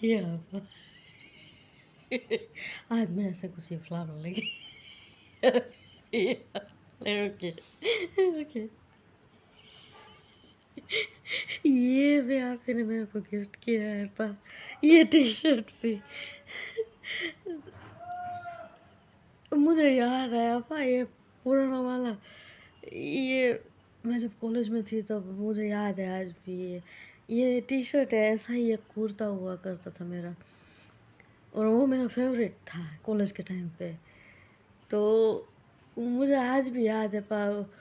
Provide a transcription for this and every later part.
ये आप आज मैं ऐसे कुछ ये फ्लावर लेगी। Okay okay. ये भी आप ने मेरे को गिफ्ट किया है पर ये टी शर्ट भी मुझे याद आया पा ये पुराना वाला ये मैं जब कॉलेज में थी तब मुझे याद है आज भी ये टी शर्ट है ऐसा ही एक कुर्ता हुआ करता था मेरा और वो मेरा फेवरेट था कॉलेज के टाइम पे। तो मुझे आज भी याद है पर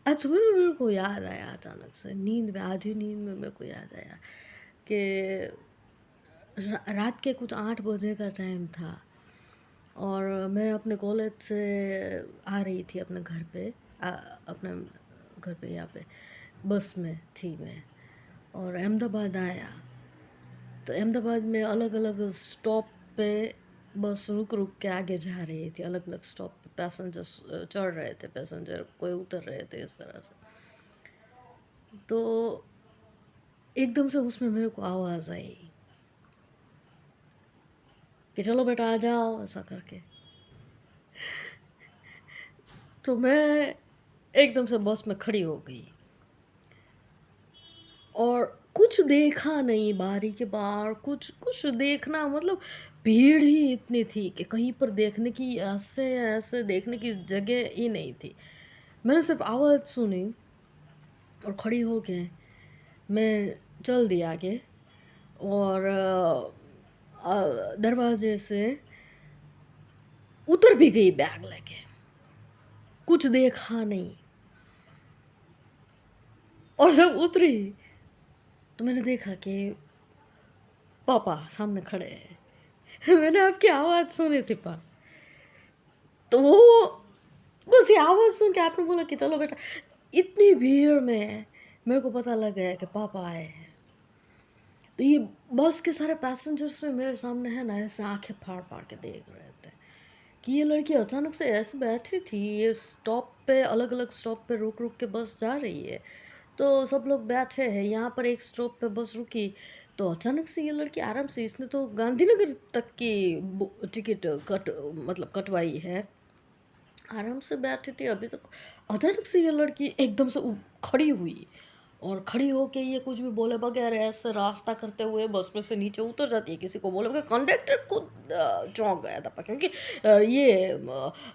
आज सुबह में मेरे को याद आया अचानक से नींद में आधी नींद में मेरे को याद आया कि रात के कुछ 8 बजे का टाइम था और मैं अपने कॉलेज से आ रही थी अपने घर पे अपने घर पे यहाँ पे बस में थी मैं और अहमदाबाद आया। तो अहमदाबाद में अलग अलग स्टॉप पे बस रुक रुक के आगे जा रही थी अलग अलग स्टॉप पे पैसेंजर्स चढ़ रहे थे पैसेंजर कोई उतर रहे थे इस तरह से। तो एकदम से उसमें मेरे को आवाज़ आई कि चलो बेटा आ जाओ ऐसा करके। तो मैं एकदम से बस में खड़ी हो गई और कुछ देखा नहीं बारी के बाहर कुछ कुछ देखना मतलब भीड़ ही इतनी थी कि कहीं पर देखने की ऐसे ऐसे देखने की जगह ही नहीं थी। मैंने सिर्फ आवाज़ सुनी और खड़ी हो के मैं चल दी आगे और दरवाजे से उतर भी गई बैग लेके कुछ देखा नहीं। और जब उतरी तो मैंने देखा कि पापा सामने खड़े हैं। मैंने आपकी आवाज़ सुनी थी पा तो वो बस ये आवाज़ सुन के आपने बोला कि चलो बेटा इतनी भीड़ में मेरे को पता लग गया कि पापा आए हैं। तो ये बस के सारे पैसेंजर्स में मेरे सामने है ना ऐसे आंखें फाड़ फाड़ के देख रहे थे कि ये लड़की अचानक से ऐसे बैठी थी ये स्टॉप पे अलग अलग स्टॉप पे रुक रुक के बस जा रही है। तो सब लोग बैठे हैं यहाँ पर एक स्टॉप पे बस रुकी तो अचानक से ये लड़की आराम से इसने तो गांधीनगर तक की टिकट कट मतलब कटवाई है आराम से बैठी थी अभी तक। अचानक से ये लड़की एकदम से खड़ी हुई और खड़ी होके ये कुछ भी बोले बगैर ऐसे रास्ता करते हुए बस में से नीचे उतर जाती है किसी को बोले बगैर। कंडक्टर खुद चौंक गया था क्योंकि ये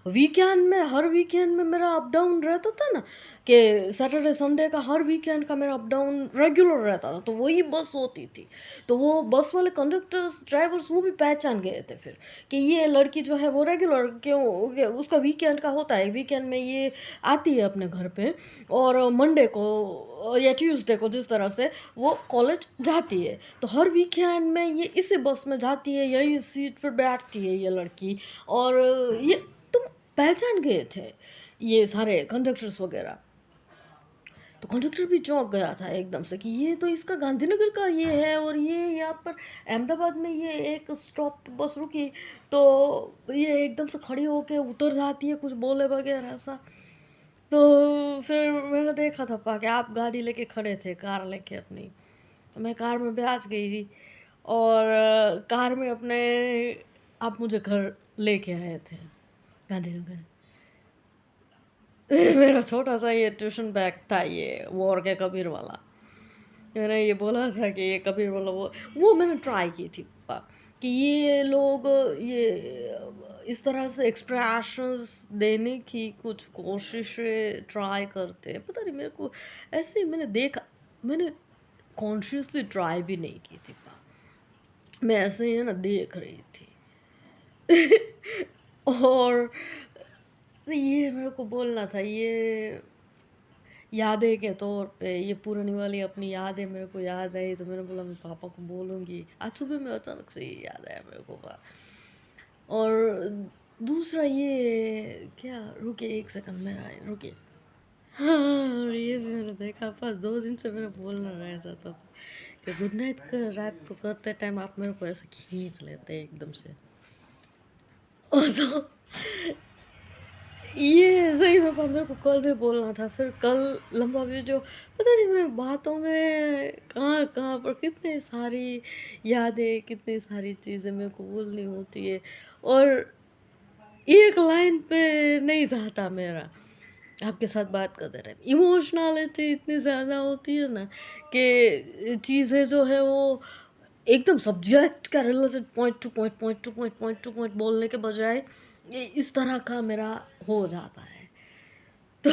वीकेंड में हर वीकेंड में मेरा अप डाउन रहता था ना कि सैटरडे संडे का हर वीकेंड का मेरा अप डाउन रेगुलर रहता था तो वही बस होती थी। तो वो बस वाले कंडक्टर्स ड्राइवर्स वो भी पहचान गए थे फिर कि ये लड़की जो है वो रेगुलर क्यों उसका वीकेंड का होता है वीकेंड में ये आती है अपने घर पे और मंडे को या ट्यूसडे को जिस तरह से वो कॉलेज जाती है तो हर वीकेंड में ये इसी बस में जाती है यही सीट पर बैठती है ये लड़की। और ये तुम पहचान गए थे ये सारे कंडक्टर्स वगैरह। तो कंडक्टर भी चौंक गया था एकदम से कि ये तो इसका गांधीनगर का ये है और ये यहाँ पर अहमदाबाद में ये एक स्टॉप पे बस रुकी तो ये एकदम से खड़ी होके उतर जाती है कुछ बोले बगैर ऐसा। तो फिर मैंने देखा था पा कि आप गाड़ी लेके खड़े थे कार लेके अपनी तो मैं कार में बैठ गई थी और कार में अपने आप मुझे घर लेके आए थे गांधीनगर। मेरा छोटा सा ये ट्यूशन बैग था ये वॉर के कबीर वाला। मैंने ये बोला था कि ये कबीर वाला वो मैंने ट्राई की थी पापा कि ये लोग ये इस तरह से एक्सप्रेशंस देने की कुछ कोशिशें ट्राई करते हैं पता नहीं मेरे को ऐसे ही मैंने देखा मैंने कॉन्शियसली ट्राई भी नहीं की थी पापा मैं ऐसे ही है ना देख रही थी। और ये मेरे को बोलना था ये यादें के तौर पे ये पुरानी वाली अपनी यादें मेरे को याद आई तो मैंने बोला मैं पापा को बोलूँगी आज सुबह में अचानक से ये याद आया मेरे को और दूसरा ये क्या रुके एक सेकंड मेरा रुके। हाँ और ये भी मैंने देखा पर 2 दिन से मेरा बोलना रह जाता था कि गुड नाइट कर रात को करते टाइम आप मेरे को ऐसे खींच लेते एकदम से। और तो ये सही में मेरे को कल भी बोलना था, फिर कल लंबा वीडियो, पता नहीं मैं बातों में कहाँ-कहाँ पर कितनी सारी यादें, कितनी सारी चीज़ें मेरे को बोलनी होती है और एक लाइन पे नहीं जाता मेरा, आपके साथ बात करते टाइम। इमोशनैलिटी इतनी ज़्यादा होती है ना कि चीज़ें जो है वो एकदम सब्जेक्ट का related point two point, point two point, point two point बोलने के बजाय इस तरह का मेरा हो जाता है। तो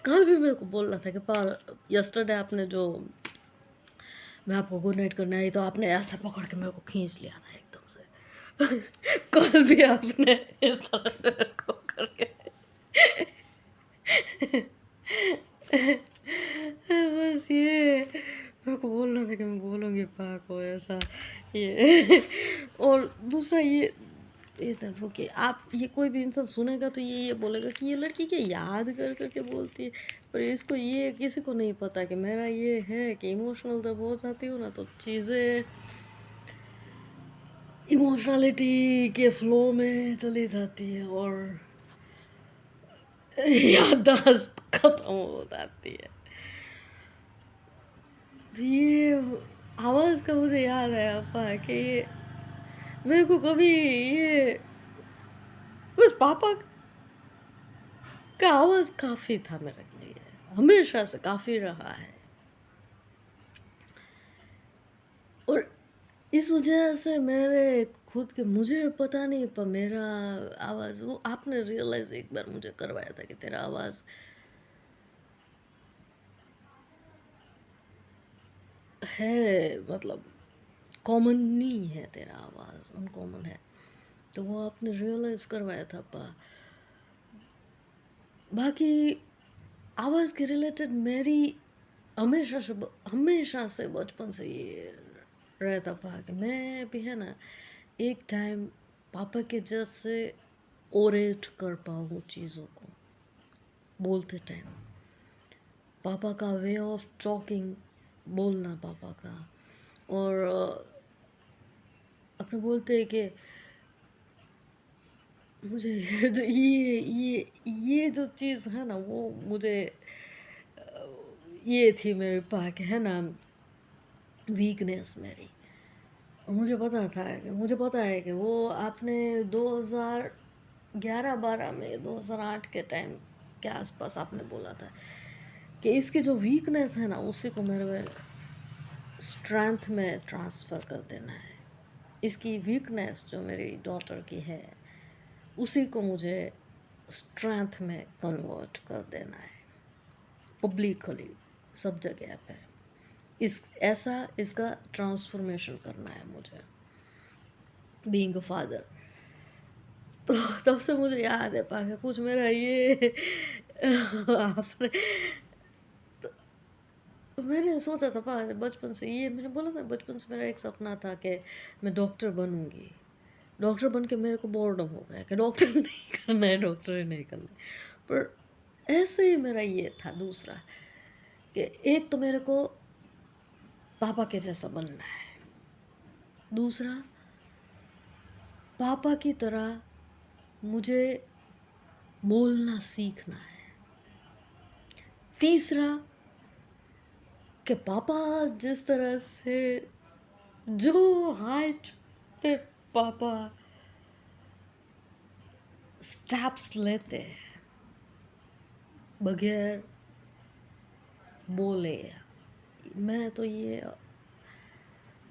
कल भी मेरे को बोलना था कि पा यस्टरडे आपने जो मैं आपको गुड नाइट करने आई तो आपने ऐसे पकड़ के मेरे को खींच लिया था एकदम से। कल भी आपने इस तरह मेरे को करके बस ये मेरे को बोलना था कि मैं बोलूँगी पा को ऐसा ये और दूसरा ये सब रुकिए, आप ये कोई भी इंसान सुनेगा तो ये बोलेगा कि ये लड़की क्या याद कर कर के बोलती है, पर इसको ये किसी को नहीं पता कि मेरा ये है कि इमोशनल जब हो जाती हूँ ना तो चीज़ें इमोशनलिटी के फ्लो में चली जाती है और याददाश्त खत्म हो जाती है। ये आवाज़ का मुझे याद है आपा कि मेरे को कभी ये बस पापा का आवाज़ काफ़ी था मेरे लिए, हमेशा से काफ़ी रहा है और इस वजह से मेरे खुद के मुझे पता नहीं पर मेरा आवाज़ वो आपने रियलाइज़ एक बार मुझे करवाया था कि तेरा आवाज़ है मतलब कॉमन नहीं है, तेरा आवाज़ अनकॉमन है। तो वो आपने रियलाइज़ करवाया था पा। बाकी आवाज़ के रिलेटेड मेरी हमेशा से बचपन से ये रहता पा कि मैं भी है ना एक टाइम पापा के जैसे ओरेट कर पाऊँ चीज़ों को बोलते टाइम। पापा का वे ऑफ टॉकिंग, बोलना पापा का और अपने बोलते हैं कि मुझे जो ये जो चीज़ है ना वो मुझे ये थी मेरे पा के है ना वीकनेस मेरी और मुझे पता है कि वो आपने 2011-12 में 2008 के टाइम के आसपास आपने बोला था कि इसकी जो वीकनेस है ना उसी को मेरे स्ट्रेंथ में ट्रांसफ़र कर देना है। इसकी वीकनेस जो मेरी डॉटर की है उसी को मुझे स्ट्रेंथ में कन्वर्ट कर देना है पब्लिकली, सब जगह पे इसका ट्रांसफॉर्मेशन करना है मुझे बीइंग अ फादर। तो तब से मुझे याद है पाके कुछ मेरा ये आपने तो मैंने सोचा था बचपन से ये मैंने बोला था बचपन से मेरा एक सपना था कि मैं डॉक्टर बनूंगी। डॉक्टर बन के मेरे को बोर्डम हो गया कि डॉक्टर नहीं करना है, डॉक्टर ही नहीं करना है। पर ऐसे ही मेरा ये था दूसरा कि एक तो मेरे को पापा के जैसा बनना है, दूसरा पापा की तरह मुझे बोलना सीखना है, तीसरा कि पापा जिस तरह से जो हाइट पे पापा स्टेप्स लेते हैं बगैर बोले, मैं तो ये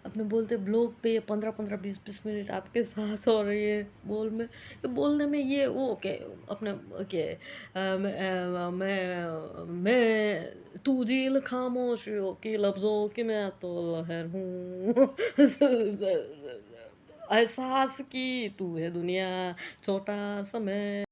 अपने बोलते ब्लॉग पे 15-15 20-20 मिनट आपके साथ और ये बोलने में ये वो के अपने के मैं तू झील खामोशियों की लफ्ज़ों की मैं तो लहर हूँ एहसास की तू है दुनिया छोटा सा मैं